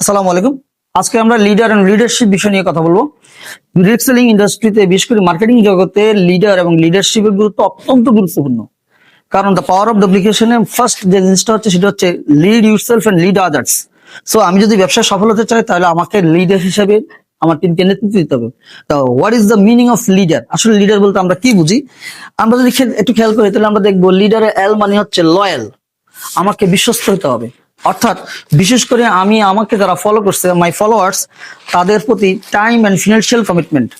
আসসালামু আলাইকুম। আজকে আমরা লিডার এন্ড লিডারশিপ বিষয় নিয়ে কথা বলবো। ডিরেক্ট সেলিং ইন্ডাস্ট্রিতে, বিশেষ করে মার্কেটিং জগতে লিডার এবং লিডারশিপের গুরুত্ব অত্যন্ত গুরুত্বপূর্ণ। কারণ দ্য পাওয়ার অফ ডুপ্লিকেশনে ফার্স্ট যে জিনিসটা হচ্ছে সেটা হচ্ছে lead yourself and lead others. So আমি যদি ব্যবসায় সফল হতে চাই তাহলে আমাকে লিডার হিসেবে আমার টিমকে নেতৃত্ব দিতে হবে। তো what is the meaning of leader? আসলে লিডার বলতে আমরা কি বুঝি? আমরা যদি একটু খেয়াল করি তাহলে আমরা দেখবো লিডারের এল মানে হচ্ছে লয়াল, আমাকে বিশ্বস্ত হতে হবে। অর্থাৎ বিশেষ করে আমাকে যারা ফলো করছে, মাই ফলোয়ার্স, তাদের প্রতি টাইম অ্যান্ড ফিনান্সিয়াল কমিটমেন্ট,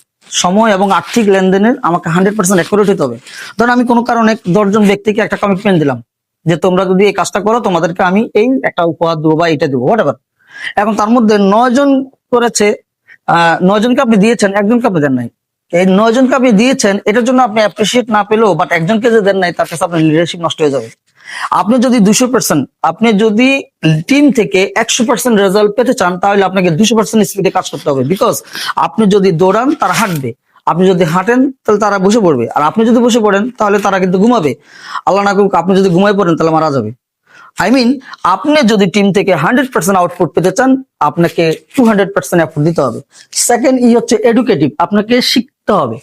সময় এবং আর্থিক লেনদেনের আমাকে 100% অ্যাকুরেট হতে হবে। ধরুন আমি কোনো কারণে 10 জন ব্যক্তিকে একটা কমিটমেন্ট দিলাম যে তোমরা যদি এই কাজটা করো তোমাদেরকে আমি এই একটা উপহার দেবো বা এটা দেবো, হোয়াট এভার। এখন তার মধ্যে 9 জন করেছে, 9 জনকে আপনি দিয়েছেন, একজনকে আপনি দেন নাই। এই 9 জনকে আপনি দিয়েছেন, এটার জন্য আপনি অ্যাপ্রিসিয়েট না পেলেও বাট একজনকে যে দেন নাই তার কাছে আপনার লিডারশিপ নষ্ট হয়ে যাবে। আপনি যদি 200%, আপনি যদি টিম থেকে 100% রেজাল্ট পেতে চান তাহলে আপনাকে 200% স্পিডে কাজ করতে হবে। বিকজ আপনি যদি দৌড়ান তারা হাঁটবে, আপনি যদি হাঁটেন তাহলে তারা বসে পড়বে, আর আপনি যদি বসে পড়েন তাহলে তারা কিন্তু ঘুমাবে। আল্লাহ না করুক আপনি যদি ঘুমাই পড়েন তাহলে মারা যাবে। আপনি যদি টিম থেকে 100% আউটপুট পেতে চান আপনাকে 200% এফোর্ট দিতে হবে। সেকেন্ড হচ্ছে এডুকেটিভ, আপনাকে শিখতে হবে।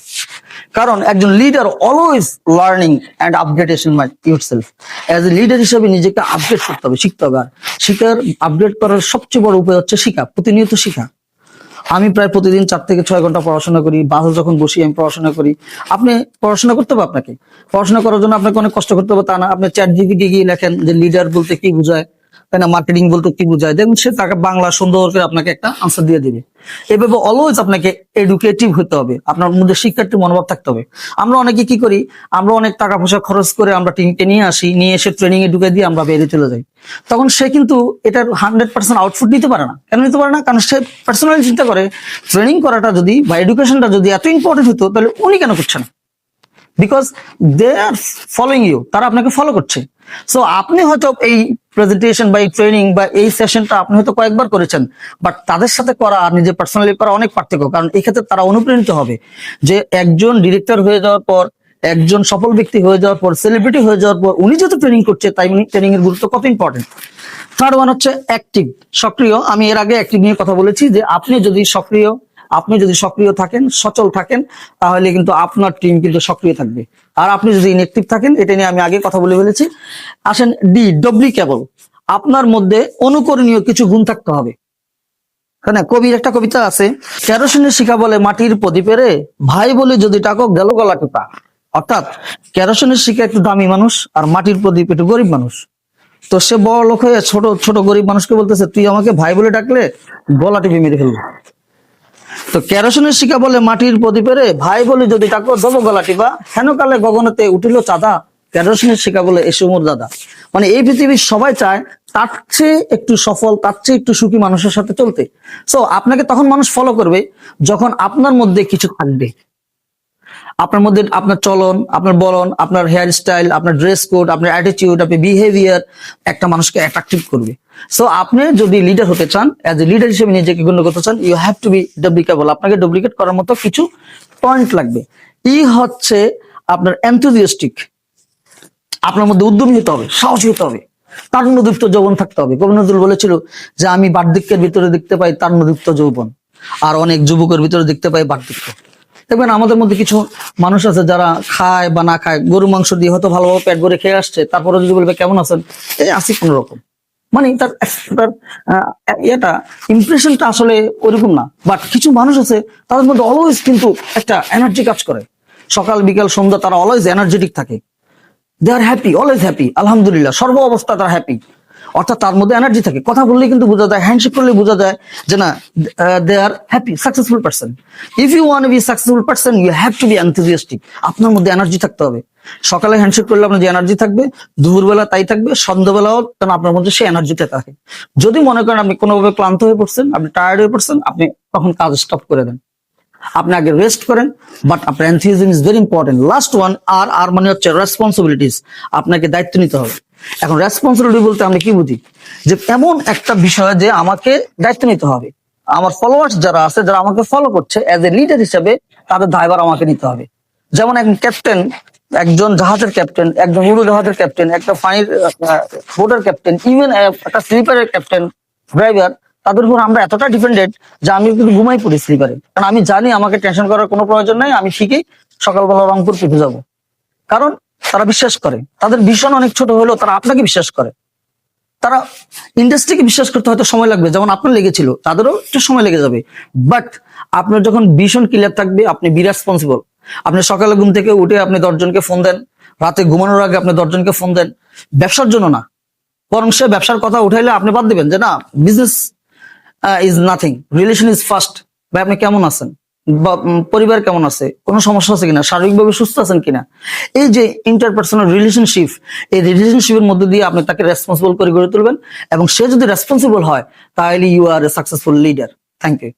কারণ একজন leader always learning and updation yourself. As a leader হিসেবে নিজেকে আপডেট করতে হবে, শিখতে হবে। আর আপডেট করার সবচেয়ে বড় উপায় হচ্ছে শিখা, প্রতিনিয়ত শিখা। আমি প্রায় প্রতিদিন 4 থেকে 6 ঘন্টা পড়াশোনা করি, বাসে যখন বসি আমি পড়াশোনা করি। আপনি পড়াশোনা করতে হবে, আপনাকে পড়াশোনা করার জন্য আপনাকে অনেক কষ্ট করতে হবে তা না। আপনি চ্যাট জিপিটি গিয়ে লেখেন যে লিডার বলতে কি বোঝায়, তাই না, মার্কেটিং বলতে কি বোঝায়, দেখুন সে তাকে বাংলা সুন্দর করে আপনাকে একটা আনসার দিয়ে দিবে। এভাবে অলওয়েজ আপনাকে এডুকেটিভ হতে হবে, আপনার মধ্যে শিক্ষার্থীর মনোভাব থাকতে হবে। আমরা অনেকে কি করি, আমরা অনেক টাকা পয়সা খরচ করে আমরা টিমকে নিয়ে আসি, নিয়ে এসে ট্রেনিং এ ঢুকে দিয়ে আমরা বেরিয়ে চলে যাই। তখন সে কিন্তু এটার 100% আউটপুট নিতে পারে না। কেন নিতে পারে না? কারণ সে পার্সোনালি চিন্তা করে ট্রেনিং করাটা যদি বা এডুকেশনটা যদি এত ইম্পর্টেন্ট হতো তাহলে উনি কেন করছেন? Because they are following you, তারা আপনাকে ফলো করছে। সো আপনি হয়তো এই প্রেজেন্টেশন বা এই ট্রেনিং বা এই সেশনটা আপনি হয়তো কয়েকবার করেছেন, বাট তাদের সাথে করা আর নিজে পার্সোনালি করা অনেক পার্থক্য। কারণ এই ক্ষেত্রে তারা অনুপ্রাণিত হবে যে একজন ডিরেক্টর হয়ে যাওয়ার পর, একজন সফল ব্যক্তি হয়ে যাওয়ার পর, সেলিব্রিটি হয়ে যাওয়ার পর উনি যেহেতু ট্রেনিং করছে তাই ট্রেনিং এর গুরুত্ব কত ইম্পর্টেন্ট। থার্ড ওয়ান হচ্ছে অ্যাক্টিভ, সক্রিয়। আমি এর আগে অ্যাক্টিভ নিয়ে কথা বলেছি যে আপনি যদি সক্রিয় থাকেন, সচল থাকেন, তাহলে কিন্তু আপনার টিম কিন্তু সক্রিয় থাকবে। আর আপনি যদি ইনঅ্যাক্টিভ থাকেন, এটা নিয়ে আমি আগে কথা বলে ফেলেছি। আসেন ডুপ্লিকেবল, আপনার মধ্যে অনুকরণীয় কিছু গুণ থাকতে হবে। হ্যাঁ, কবির একটা কবিতা আছে, কেরোসিনের শিখা বলে মাটির প্রদীপেরে, ভাই বলে যদি টাকো গেল গলা টিপা। অর্থাৎ কেরোসিনের শিখা একটু দামি মানুষ আর মাটির প্রদীপ একটু গরিব মানুষ। তো সে বড় লোক হয়ে ছোট ছোট গরিব মানুষকে বলতেছে তুই আমাকে ভাই বলে ডাকলে গলা টিপে মেরে ফেলবো। তো কেরোসিনের শিখা বলে মাটির প্রদীপেরে, ভাই বলে যদি ডাকো দেবো গলা টিপা, হেন কালে গগনেতে উঠিল চাঁদা, কেরোসিনের শিখা বলে এসে মোর দাদা। মানে এই পৃথিবীর সবাই চায় তার চেয়ে একটু সফল, তার চেয়ে একটু সুখী মানুষের সাথে চলতে। সো আপনাকে তখন মানুষ ফলো করবে যখন আপনার মধ্যে কিছু থাকবে, আপনার মধ্যে আপনার চলন, আপনার বলন, আপনার হেয়ার স্টাইল, আপনার ড্রেস কোড, আপনার অ্যাটিটিউড, আপনার বিহেভিয়ার একটা মানুষকে অ্যাট্রাকটিভ করবে। সো আপনি যদি লিডার হতে চান, অ্যাজ এ লিডার হিসেবে নিজেকে গণ্য করতে চান, ইউ হ্যাভ টু বি ডুপ্লিকেবল। আপনাকে ডুপ্লিকেট করার মতো কিছু পয়েন্ট লাগবে। হচ্ছে আপনার এনথুজিয়াস্টিক, আপনার মধ্যে উদ্যমী হতে হবে, সাহসী হতে হবে, তারুণ্যদীপ্ত যৌবন থাকতে হবে। কবি নজরুল বলেছিল যে আমি বার্ধক্যের ভিতরে দেখতে পাই তারুণ্যদীপ্ত যৌবন, আর অনেক যুবকের ভিতরে দেখতে পাই বার্ধক্য। দেখবেন আমাদের মধ্যে কিছু মানুষ আছে যারা খায় বা না খায়, গরু মাংস দিয়ে হয়তো ভালোভাবে পেট ভরে খেয়ে আসছে, তারপরে যদি বলবে কেমন আছেন, এই আছি কোন রকম, মানে তার এটা ইমপ্রেশনটা আসলে ওইরকম না। বাট কিছু মানুষ আছে তাদের মধ্যে অলওয়েজ কিন্তু একটা এনার্জি কাজ করে, সকাল বিকাল সন্ধ্যা তারা অলওয়েজ এনার্জেটিক থাকে। দে আর হ্যাপি, অলওয়েজ হ্যাপি, আলহামদুলিল্লাহ, সর্ব অবস্থা তারা হ্যাপি। অর্থাৎ তার মধ্যে এনার্জি থাকে, কথা বললেই কিন্তু বোঝা যায়, হ্যান্ডশেক করলে বোঝা যায় যে না, they are happy, successful person. If you want to be successful person you have to be enthusiastic. আপনার মধ্যে এনার্জি থাকতে হবে। সকালে হ্যান্ডশেক করলে আপনার যে এনার্জি থাকবে, দুপুরবেলা তাই থাকবে, সন্ধ্যাবেলাও কারণ আপনার মধ্যে সেই এনার্জিটা থাকে। যদি মনে করেন আপনি কোনোভাবে ক্লান্ত হয়ে পড়ছেন, আপনি টায়ার্ড হয়ে পড়ছেন, আপনি তখন কাজ স্টপ করে দেন, আপনি আগে রেস্ট করেন। বাট আপনার enthusiasm is very important. Last one আর মানে হচ্ছে রেসপন্সিবিলিটিস, আপনাকে দায়িত্ব নিতে হবে। এখন রেসপন্সিবিলিটি বলতে আমি কি বুঝি, যে এমন একটা বিষয় যে আমাকে দায়িত্ব নিতে হবে। আমার ফলোয়ার্স যারা আছে, যারা আমাকে ফলো করছে, এজ এ লিডার হিসেবে তাদের দায়ভার আমাকে নিতে হবে। যেমন একজন ক্যাপ্টেন, একজন জাহাজের ক্যাপ্টেন, একজন উড়োজাহাজের ক্যাপ্টেন, একটা পানির বোটের ক্যাপ্টেন, ইভেন একটা স্লিপারের ক্যাপ্টেন, ড্রাইভার, তাদের উপর আমরা এতটা ডিপেন্ডেন্ট যে আমি কিন্তু ঘুমাই পড়ি স্লিপারে, কারণ আমি জানি আমাকে টেনশন করার কোনো প্রয়োজন নাই, আমি ঠিকই সকালবেলা রংপুর পৌঁছে যাবো। কারণ তারা বিশ্বাস করে, তাদের ভিশন অনেক ছোট হলেও তারা আপনাকে বিশ্বাস করে। তারা ইন্ডাস্ট্রিকে বিশ্বাস করতে হয়তো সময় লাগবে, যেমন আপনার লেগেছিল, তাদেরও একটু সময় লেগে যাবে, বাট আপনার যখন ভিশন ক্লিয়ার থাকবে, আপনি বি রেসপন্সিবল। আপনি সকালে ঘুম থেকে উঠে আপনি 10 জনকে ফোন দেন, রাতে ঘুমানোর আগে আপনি 10 জনকে ফোন দেন, ব্যবসার জন্য না, বরং সে ব্যবসার কথা উঠাইলে আপনি বাদ দিবেন যে না, business is nothing, relation is first. ভাই আপনি কেমন আছেন, বা পরিবার কেমন আছে, কোনো সমস্যা আছে কিনা, শারীরিকভাবে সুস্থ আছেন কিনা, এই যে ইন্টারপার্সোনাল রিলেশনশিপ, এই রিলেশনশিপের মধ্যে দিয়ে আপনি তাকে রেসপন্সিবল করে গড়ে তুলবেন, এবং সে যদি রেসপন্সিবল হয় তাহলে you are a successful leader. Thank you.